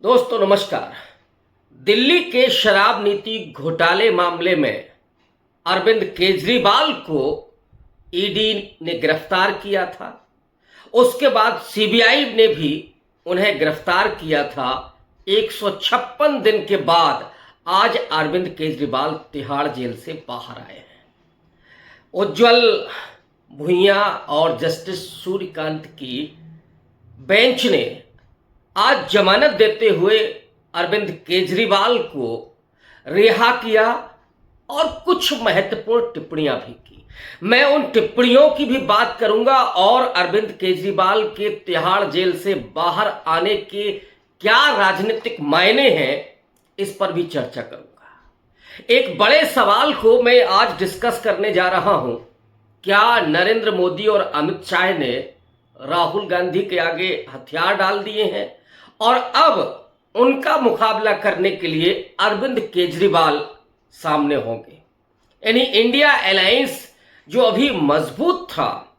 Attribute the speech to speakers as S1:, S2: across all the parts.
S1: दोस्तों नमस्कार। दिल्ली के शराब नीति घोटाले मामले में अरविंद केजरीवाल को ईडी ने गिरफ्तार किया था। उसके बाद सीबीआई ने भी उन्हें गिरफ्तार किया था। 156 दिन के बाद आज अरविंद केजरीवाल तिहाड़ जेल से बाहर आए हैं। उज्ज्वल भुइयां और जस्टिस सूर्यकांत की बेंच ने आज जमानत देते हुए अरविंद केजरीवाल को रिहा किया और कुछ महत्वपूर्ण टिप्पणियां भी की। मैं उन टिप्पणियों की भी बात करूंगा और अरविंद केजरीवाल के तिहाड़ जेल से बाहर आने के क्या राजनीतिक मायने हैं इस पर भी चर्चा करूंगा। एक बड़े सवाल को मैं आज डिस्कस करने जा रहा हूं। क्या नरेंद्र मोदी और अमित शाह ने राहुल गांधी के आगे हथियार डाल दिए हैं और अब उनका मुकाबला करने के लिए अरविंद केजरीवाल सामने होंगे? यानी इंडिया अलायंस जो अभी मजबूत था,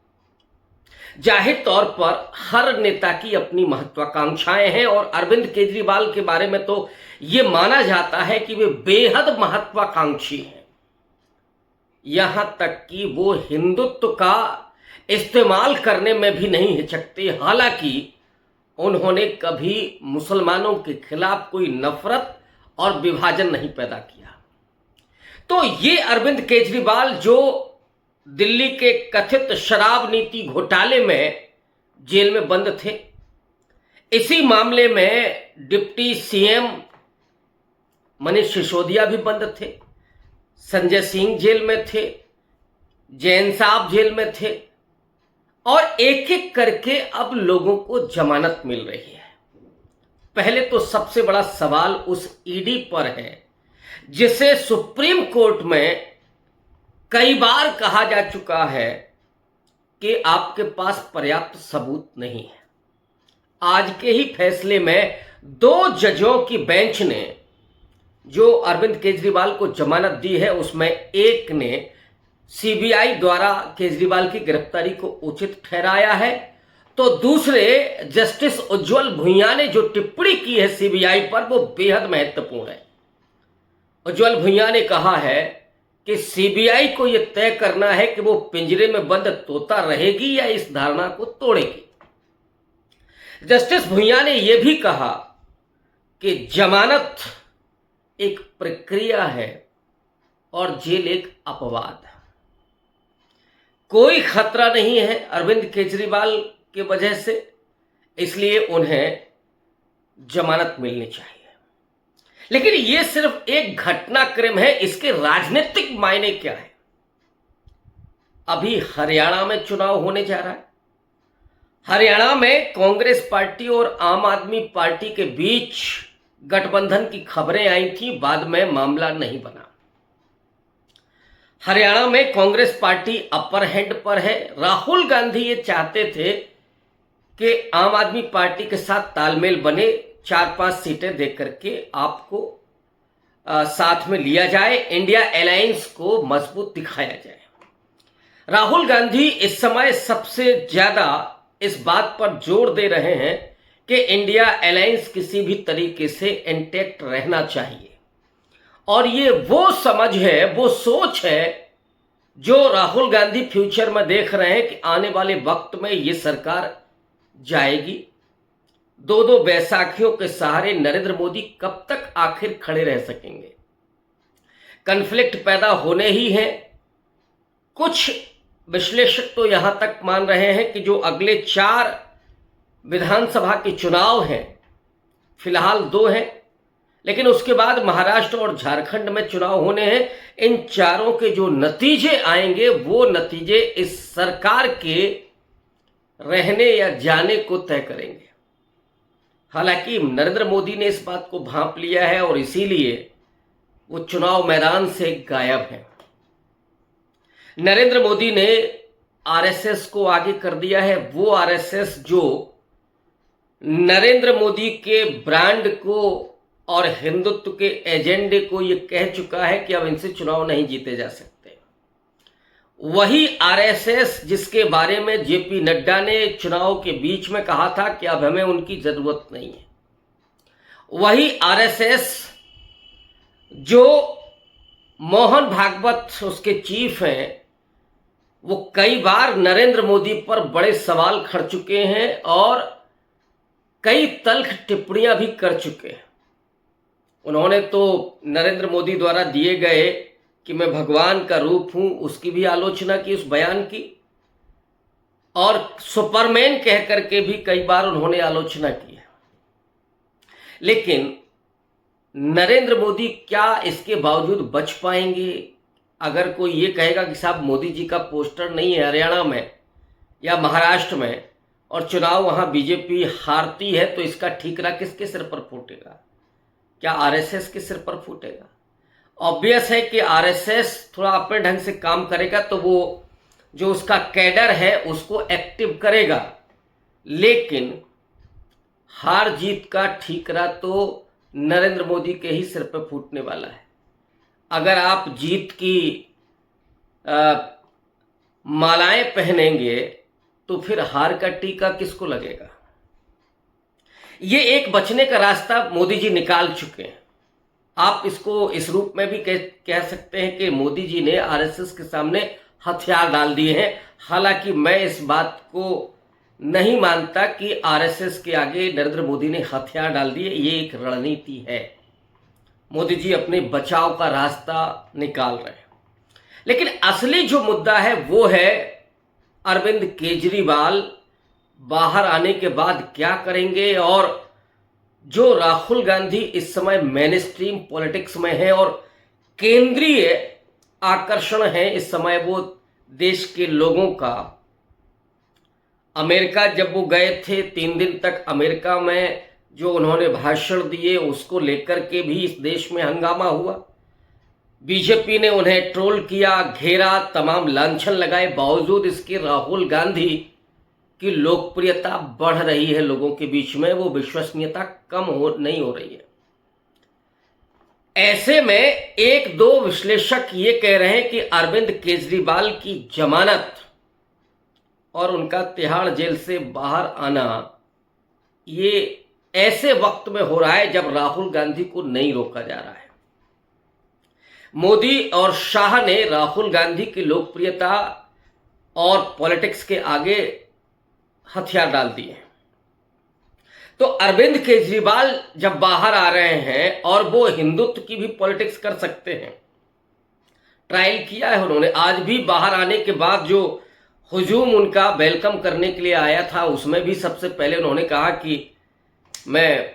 S1: जाहिर तौर पर हर नेता की अपनी महत्वाकांक्षाएं हैं और अरविंद केजरीवाल के बारे में तो यह माना जाता है कि वे बेहद महत्वाकांक्षी हैं। यहां तक कि वो हिंदुत्व का इस्तेमाल करने में भी नहीं हिचकते। हालांकि उन्होंने कभी मुसलमानों के खिलाफ कोई नफरत और विभाजन नहीं पैदा किया। तो ये अरविंद केजरीवाल जो दिल्ली के कथित शराब नीति घोटाले में जेल में बंद थे, इसी मामले में डिप्टी सीएम मनीष सिसोदिया भी बंद थे, संजय सिंह जेल में थे, जैन साहब जेल में थे और एक एक करके अब लोगों को जमानत मिल रही है। पहले तो सबसे बड़ा सवाल उस ईडी पर है जिसे सुप्रीम कोर्ट में कई बार कहा जा चुका है कि आपके पास पर्याप्त सबूत नहीं है। आज के ही फैसले में 2 जजों की बेंच ने जो अरविंद केजरीवाल को जमानत दी है उसमें एक ने सीबीआई द्वारा केजरीवाल की गिरफ्तारी को उचित ठहराया है, तो दूसरे जस्टिस उज्ज्वल भुइयां ने जो टिप्पणी की है सीबीआई पर वो बेहद महत्वपूर्ण है। उज्ज्वल भुइयां ने कहा है कि सीबीआई को यह तय करना है कि वो पिंजरे में बंद तोता रहेगी या इस धारणा को तोड़ेगी। जस्टिस भुइयां ने यह भी कहा कि जमानत एक प्रक्रिया है और जेल एक अपवाद है। कोई खतरा नहीं है अरविंद केजरीवाल की वजह से, इसलिए उन्हें जमानत मिलनी चाहिए। लेकिन यह सिर्फ एक घटनाक्रम है, इसके राजनीतिक मायने क्या है? अभी हरियाणा में चुनाव होने जा रहा है। हरियाणा में कांग्रेस पार्टी और आम आदमी पार्टी के बीच गठबंधन की खबरें आई थी, बाद में मामला नहीं बना। हरियाणा में कांग्रेस पार्टी अपर हैंड पर है। राहुल गांधी ये चाहते थे कि आम आदमी पार्टी के साथ तालमेल बने, 4-5 सीटें देकर के आपको साथ में लिया जाए, इंडिया अलायंस को मजबूत दिखाया जाए। राहुल गांधी इस समय सबसे ज्यादा इस बात पर जोर दे रहे हैं कि इंडिया अलायंस किसी भी तरीके से इंटैक्ट रहना चाहिए और ये वो समझ है, वो सोच है जो राहुल गांधी फ्यूचर में देख रहे हैं कि आने वाले वक्त में ये सरकार जाएगी। 2-2 बैसाखियों के सहारे नरेंद्र मोदी कब तक आखिर खड़े रह सकेंगे? कन्फ्लिक्ट पैदा होने ही है। कुछ विश्लेषक तो यहां तक मान रहे हैं कि जो अगले 4 विधानसभा के चुनाव हैं, फिलहाल 2 हैं, लेकिन उसके बाद महाराष्ट्र और झारखंड में चुनाव होने हैं। इन चारों के जो नतीजे आएंगे वो नतीजे इस सरकार के रहने या जाने को तय करेंगे। हालांकि नरेंद्र मोदी ने इस बात को भांप लिया है और इसीलिए वो चुनाव मैदान से गायब हैं। नरेंद्र मोदी ने आरएसएस को आगे कर दिया है। वो आरएसएस जो नरेंद्र मोदी के ब्रांड को और हिंदुत्व के एजेंडे को यह कह चुका है कि अब इनसे चुनाव नहीं जीते जा सकते। वही आरएसएस जिसके बारे में जेपी नड्डा ने चुनाव के बीच में कहा था कि अब हमें उनकी जरूरत नहीं है, वही आरएसएस जो मोहन भागवत उसके चीफ हैं, वो कई बार नरेंद्र मोदी पर बड़े सवाल खड़ चुके हैं और कई तल्ख टिप्पणियां भी कर चुके हैं। उन्होंने तो नरेंद्र मोदी द्वारा दिए गए कि मैं भगवान का रूप हूं उसकी भी आलोचना की, उस बयान की, और सुपरमैन कह करके भी कई बार उन्होंने आलोचना की है। लेकिन नरेंद्र मोदी क्या इसके बावजूद बच पाएंगे? अगर कोई ये कहेगा कि साहब मोदी जी का पोस्टर नहीं है हरियाणा में या महाराष्ट्र में और चुनाव वहां बीजेपी हारती है, तो इसका ठीकरा किसके सिर पर फूटेगा? क्या आरएसएस के सिर पर फूटेगा? ऑब्वियस है कि आरएसएस थोड़ा अपने ढंग से काम करेगा तो वो जो उसका कैडर है उसको एक्टिव करेगा, लेकिन हार जीत का ठीकरा तो नरेंद्र मोदी के ही सिर पर फूटने वाला है। अगर आप जीत की मालाएं पहनेंगे तो फिर हार का टीका किसको लगेगा? ये एक बचने का रास्ता मोदी जी निकाल चुके हैं। आप इसको इस रूप में भी कह सकते हैं कि मोदी जी ने आरएसएस के सामने हथियार डाल दिए हैं। हालांकि मैं इस बात को नहीं मानता कि आरएसएस के आगे नरेंद्र मोदी ने हथियार डाल दिए। ये एक रणनीति है, मोदी जी अपने बचाव का रास्ता निकाल रहे हैं। लेकिन असली जो मुद्दा है वो है अरविंद केजरीवाल बाहर आने के बाद क्या करेंगे, और जो राहुल गांधी इस समय मेन स्ट्रीम पॉलिटिक्स में है और केंद्रीय आकर्षण है इस समय वो देश के लोगों का। अमेरिका जब वो गए थे 3 दिन तक अमेरिका में जो उन्होंने भाषण दिए उसको लेकर के भी इस देश में हंगामा हुआ। बीजेपी ने उन्हें ट्रोल किया, घेरा, तमाम लांछन लगाए। बावजूद इसके राहुल गांधी की लोकप्रियता बढ़ रही है लोगों के बीच में, वो विश्वसनीयता कम नहीं हो रही है। ऐसे में एक दो विश्लेषक ये कह रहे हैं कि अरविंद केजरीवाल की जमानत और उनका तिहाड़ जेल से बाहर आना ये ऐसे वक्त में हो रहा है जब राहुल गांधी को नहीं रोका जा रहा है। मोदी और शाह ने राहुल गांधी की लोकप्रियता और पॉलिटिक्स के आगे हथियार डाल दिए। तो अरविंद केजरीवाल जब बाहर आ रहे हैं और वो हिंदुत्व की भी पॉलिटिक्स कर सकते हैं, ट्रायल किया है उन्होंने। आज भी बाहर आने के बाद जो हुजूम उनका वेलकम करने के लिए आया था उसमें भी सबसे पहले उन्होंने कहा कि मैं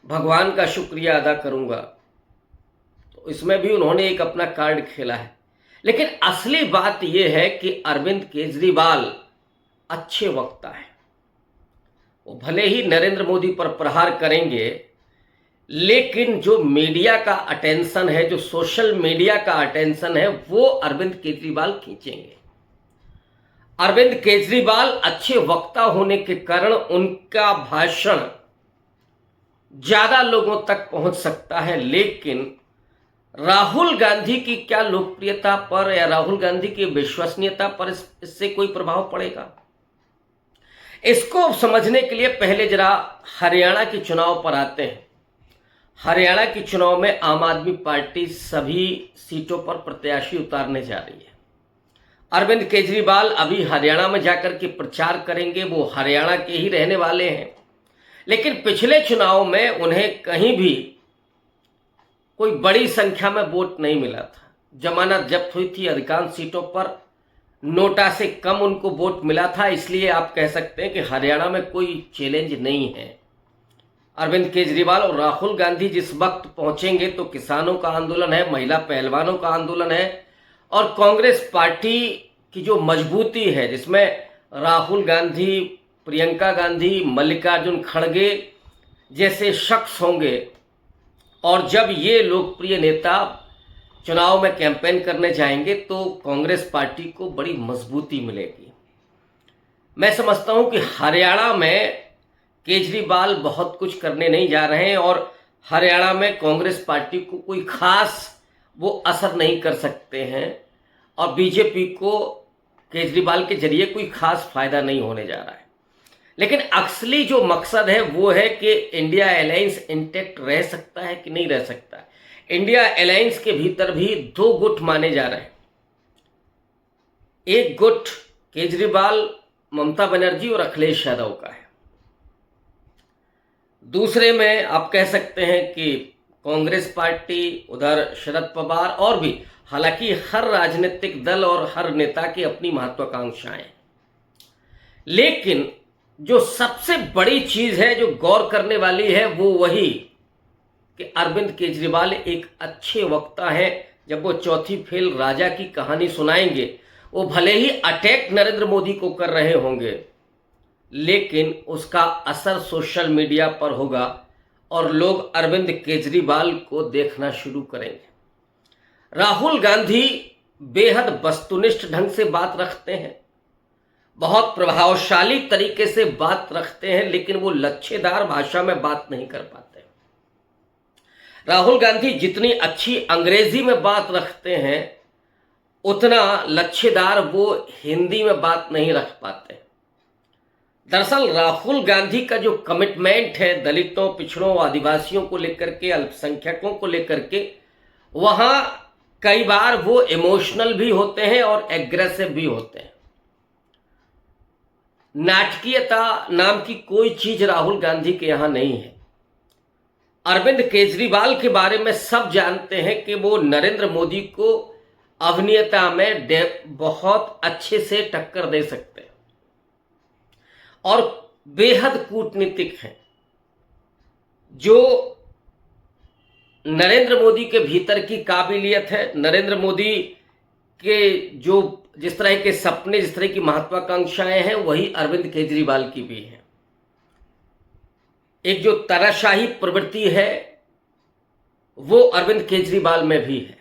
S1: भगवान का शुक्रिया अदा करूंगा। तो इसमें भी उन्होंने एक अपना कार्ड खेला है। लेकिन असली बात यह है कि अरविंद केजरीवाल अच्छे वक्ता है। वो भले ही नरेंद्र मोदी पर प्रहार करेंगे, लेकिन जो मीडिया का अटेंशन है, जो सोशल मीडिया का अटेंशन है, वो अरविंद केजरीवाल खींचेंगे। अरविंद केजरीवाल अच्छे वक्ता होने के कारण उनका भाषण ज्यादा लोगों तक पहुंच सकता है। लेकिन राहुल गांधी की क्या लोकप्रियता पर या राहुल गांधी की विश्वसनीयता पर इससे कोई प्रभाव पड़ेगा? इसको समझने के लिए पहले जरा हरियाणा के चुनाव पर आते हैं। हरियाणा के चुनाव में आम आदमी पार्टी सभी सीटों पर प्रत्याशी उतारने जा रही है। अरविंद केजरीवाल अभी हरियाणा में जाकर के प्रचार करेंगे। वो हरियाणा के ही रहने वाले हैं, लेकिन पिछले चुनाव में उन्हें कहीं भी कोई बड़ी संख्या में वोट नहीं मिला था। जमानत जब्त हुई थी, अधिकांश सीटों पर नोटा से कम उनको वोट मिला था। इसलिए आप कह सकते हैं कि हरियाणा में कोई चैलेंज नहीं है। अरविंद केजरीवाल और राहुल गांधी जिस वक्त पहुंचेंगे तो किसानों का आंदोलन है, महिला पहलवानों का आंदोलन है, और कांग्रेस पार्टी की जो मजबूती है जिसमें राहुल गांधी, प्रियंका गांधी, मल्लिकार्जुन खड़गे जैसे शख्स होंगे, और जब ये लोकप्रिय नेता चुनाव में कैंपेन करने जाएंगे तो कांग्रेस पार्टी को बड़ी मजबूती मिलेगी। मैं समझता हूं कि हरियाणा में केजरीवाल बहुत कुछ करने नहीं जा रहे हैं और हरियाणा में कांग्रेस पार्टी को कोई खास वो असर नहीं कर सकते हैं, और बीजेपी को केजरीवाल के जरिए कोई खास फायदा नहीं होने जा रहा है। लेकिन असली जो मकसद है वो है कि इंडिया अलायंस इंटैक्ट रह सकता है कि नहीं रह सकता है। इंडिया अलायंस के भीतर भी दो गुट माने जा रहे हैं। एक गुट केजरीवाल, ममता बनर्जी और अखिलेश यादव का है। दूसरे में आप कह सकते हैं कि कांग्रेस पार्टी, उधर शरद पवार और भी, हालांकि हर राजनीतिक दल और हर नेता की अपनी महत्वाकांक्षाएं, लेकिन जो सबसे बड़ी चीज है जो गौर करने वाली है वो वही कि अरविंद केजरीवाल एक अच्छे वक्ता है। जब वो चौथी फेल राजा की कहानी सुनाएंगे, वो भले ही अटैक नरेंद्र मोदी को कर रहे होंगे, लेकिन उसका असर सोशल मीडिया पर होगा और लोग अरविंद केजरीवाल को देखना शुरू करेंगे। राहुल गांधी बेहद वस्तुनिष्ठ ढंग से बात रखते हैं, बहुत प्रभावशाली तरीके से बात रखते हैं, लेकिन वो लच्छेदार भाषा में बात नहीं कर पाते। राहुल गांधी जितनी अच्छी अंग्रेजी में बात रखते हैं, उतना लच्छेदार वो हिंदी में बात नहीं रख पाते। दरअसल राहुल गांधी का जो कमिटमेंट है दलितों, पिछड़ों, आदिवासियों को लेकर के, अल्पसंख्यकों को लेकर के, वहां कई बार वो इमोशनल भी होते हैं और एग्रेसिव भी होते हैं। नाटकीयता नाम की कोई चीज राहुल गांधी के यहां नहीं है। अरविंद केजरीवाल के बारे में सब जानते हैं कि वो नरेंद्र मोदी को अभिनेता में बहुत अच्छे से टक्कर दे सकते हैं और बेहद कूटनीतिक हैं। जो नरेंद्र मोदी के भीतर की काबिलियत है, नरेंद्र मोदी के जो जिस तरह के सपने, जिस तरह की महत्वाकांक्षाएं हैं, वही अरविंद केजरीवाल की भी है। एक जो तानाशाही प्रवृत्ति है वो अरविंद केजरीवाल में भी है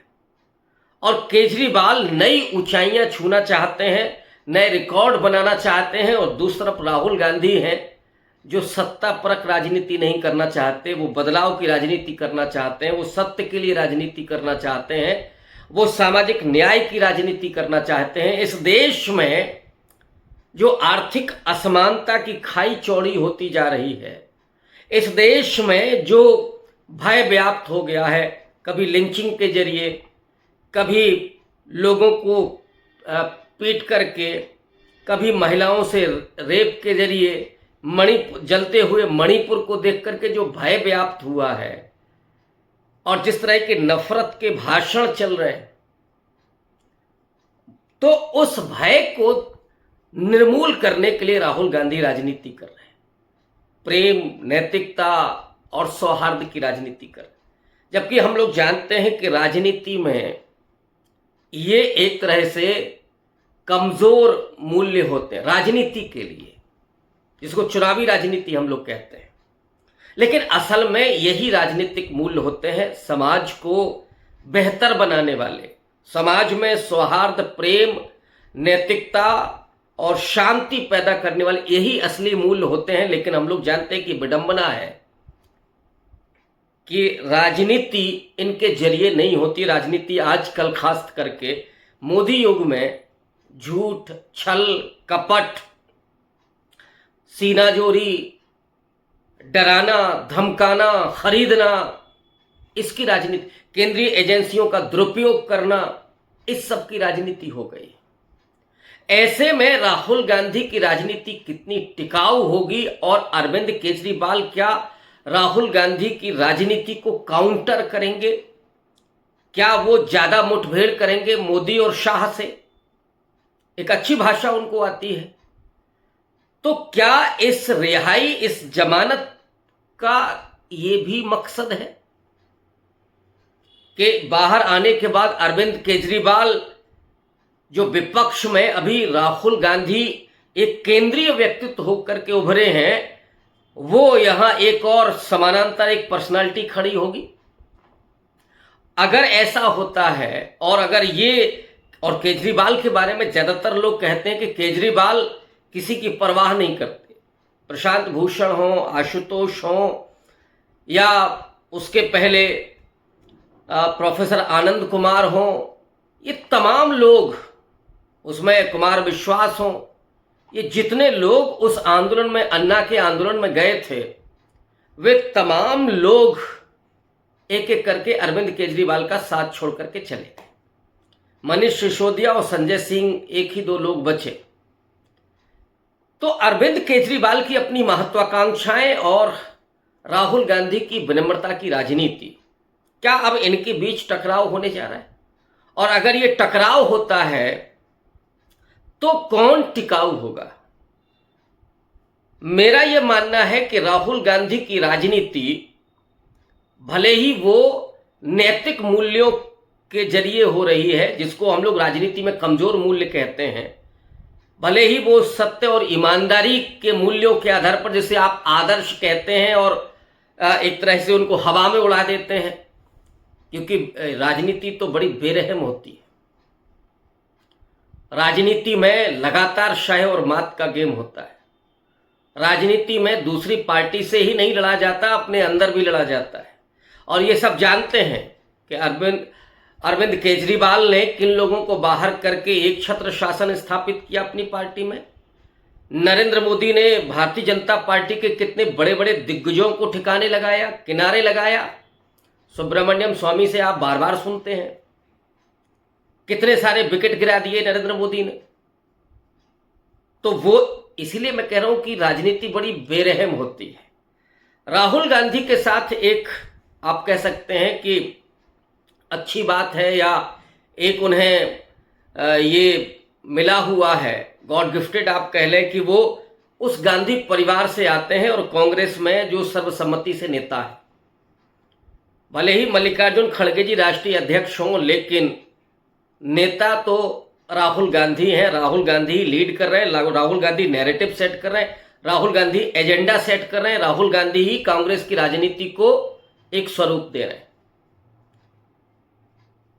S1: और केजरीवाल नई ऊंचाइयां छूना चाहते हैं, नए रिकॉर्ड बनाना चाहते हैं। और दूसरी तरफ राहुल गांधी हैं जो सत्ता परक राजनीति नहीं करना चाहते, वो बदलाव की राजनीति करना चाहते हैं, वो सत्य के लिए राजनीति करना चाहते हैं, वो सामाजिक न्याय की राजनीति करना चाहते हैं। इस देश में जो आर्थिक असमानता की खाई चौड़ी होती जा रही है, इस देश में जो भय व्याप्त हो गया है, कभी लिंचिंग के जरिए, कभी लोगों को पीट करके, कभी महिलाओं से रेप के जरिए, जलते हुए मणिपुर को देख करके जो भय व्याप्त हुआ है और जिस तरह के नफरत के भाषण चल रहे हैं, तो उस भय को निर्मूल करने के लिए राहुल गांधी राजनीति कर रहे हैं। प्रेम, नैतिकता और सौहार्द की राजनीति कर रहे हैं। जबकि हम लोग जानते हैं कि राजनीति में ये एक तरह से कमजोर मूल्य होते हैं राजनीति के लिए, जिसको चुनावी राजनीति हम लोग कहते हैं। लेकिन असल में यही राजनीतिक मूल्य होते हैं समाज को बेहतर बनाने वाले, समाज में सौहार्द, प्रेम, नैतिकता और शांति पैदा करने वाले, यही असली मूल्य होते हैं। लेकिन हम लोग जानते हैं कि विडंबना है कि राजनीति इनके जरिए नहीं होती। राजनीति आजकल खास करके मोदी युग में झूठ, छल, कपट, सीनाजोरी, डराना, धमकाना, खरीदना, इसकी राजनीति, केंद्रीय एजेंसियों का दुरुपयोग करना, इस सब की राजनीति हो गई। ऐसे में राहुल गांधी की राजनीति कितनी टिकाऊ होगी और अरविंद केजरीवाल क्या राहुल गांधी की राजनीति को काउंटर करेंगे? क्या वो ज्यादा मुठभेड़ करेंगे मोदी और शाह से? एक अच्छी भाषा उनको आती है। तो क्या इस रिहाई, इस जमानत का ये भी मकसद है कि बाहर आने के बाद अरविंद केजरीवाल जो विपक्ष में अभी राहुल गांधी एक केंद्रीय व्यक्तित्व होकर के उभरे हैं, वो यहां एक और समानांतर एक पर्सनालिटी खड़ी होगी? अगर ऐसा होता है और अगर ये, और केजरीवाल के बारे में ज्यादातर लोग कहते हैं कि केजरीवाल किसी की परवाह नहीं करते। प्रशांत भूषण हो, आशुतोष हो, या उसके पहले प्रोफेसर आनंद कुमार हो, ये तमाम लोग, उसमें कुमार विश्वास हो, ये जितने लोग उस आंदोलन में, अन्ना के आंदोलन में गए थे, वे तमाम लोग एक एक करके अरविंद केजरीवाल का साथ छोड़ करके चले गए। मनीष सिसोदिया और संजय सिंह एक ही दो लोग बचे। तो अरविंद केजरीवाल की अपनी महत्वाकांक्षाएं और राहुल गांधी की विनम्रता की राजनीति, क्या अब इनके बीच टकराव होने जा रहा है? और अगर ये टकराव होता है तो कौन टिकाऊ होगा? मेरा यह मानना है कि राहुल गांधी की राजनीति भले ही वो नैतिक मूल्यों के जरिए हो रही है, जिसको हम लोग राजनीति में कमजोर मूल्य कहते हैं, भले ही वो सत्य और ईमानदारी के मूल्यों के आधार पर, जैसे आप आदर्श कहते हैं, और एक तरह से उनको हवा में उड़ा देते हैं, क्योंकि राजनीति तो बड़ी बेरहम होती है। राजनीति में लगातार शाह और मात का गेम होता है। राजनीति में दूसरी पार्टी से ही नहीं लड़ा जाता, अपने अंदर भी लड़ा जाता है। और ये सब जानते हैं कि अरविंद केजरीवाल ने किन लोगों को बाहर करके एक छत्र शासन स्थापित किया अपनी पार्टी में। नरेंद्र मोदी ने भारतीय जनता पार्टी के कितने बड़े बड़े दिग्गजों को ठिकाने लगाया, किनारे लगाया। सुब्रमण्यम स्वामी से आप बार बार सुनते हैं, कितने सारे विकेट गिरा दिए नरेंद्र मोदी ने। तो वो, इसीलिए मैं कह रहा हूं कि राजनीति बड़ी बेरहम होती है। राहुल गांधी के साथ एक, आप कह सकते हैं कि अच्छी बात है, या एक उन्हें ये मिला हुआ है, गॉड गिफ्टेड आप कह लें, कि वो उस गांधी परिवार से आते हैं और कांग्रेस में जो सर्वसम्मति से नेता है। भले ही मल्लिकार्जुन खड़गे जी राष्ट्रीय अध्यक्ष हों, लेकिन नेता तो राहुल गांधी हैं। राहुल गांधी लीड कर रहे हैं, राहुल गांधी नैरेटिव सेट कर रहे हैं, राहुल गांधी एजेंडा सेट कर रहे हैं, राहुल गांधी ही कांग्रेस की राजनीति को एक स्वरूप दे रहे हैं।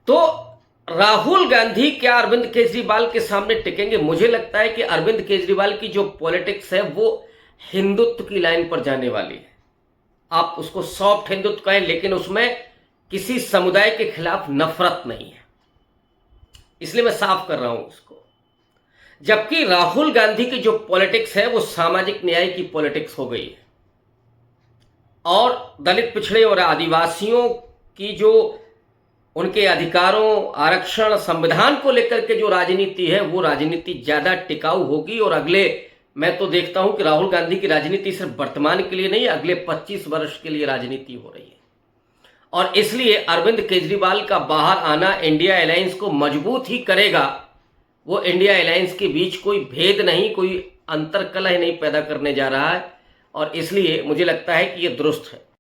S1: तो राहुल गांधी क्या अरविंद केजरीवाल के सामने टिकेंगे? मुझे लगता है कि अरविंद केजरीवाल की जो पॉलिटिक्स है वो हिंदुत्व की लाइन पर जाने वाली है। आप उसको सॉफ्ट हिंदुत्व कहें, लेकिन उसमें किसी समुदाय के खिलाफ नफरत नहीं है, इसलिए मैं साफ कर रहा हूं उसको। जबकि राहुल गांधी की जो पॉलिटिक्स है वो सामाजिक न्याय की पॉलिटिक्स हो गई है, और दलित, पिछड़े और आदिवासियों की जो उनके अधिकारों, आरक्षण, संविधान को लेकर के जो राजनीति है, वो राजनीति ज्यादा टिकाऊ होगी। और अगले, मैं तो देखता हूं कि राहुल गांधी की राजनीति सिर्फ वर्तमान के लिए नहीं, अगले 25 वर्ष के लिए राजनीति हो रही है। और इसलिए अरविंद केजरीवाल का बाहर आना इंडिया अलायंस को मजबूत ही करेगा। वो इंडिया अलायंस के बीच कोई भेद नहीं, कोई अंतर्कलह नहीं पैदा करने जा रहा है, और इसलिए मुझे लगता है कि ये दुरुस्त है।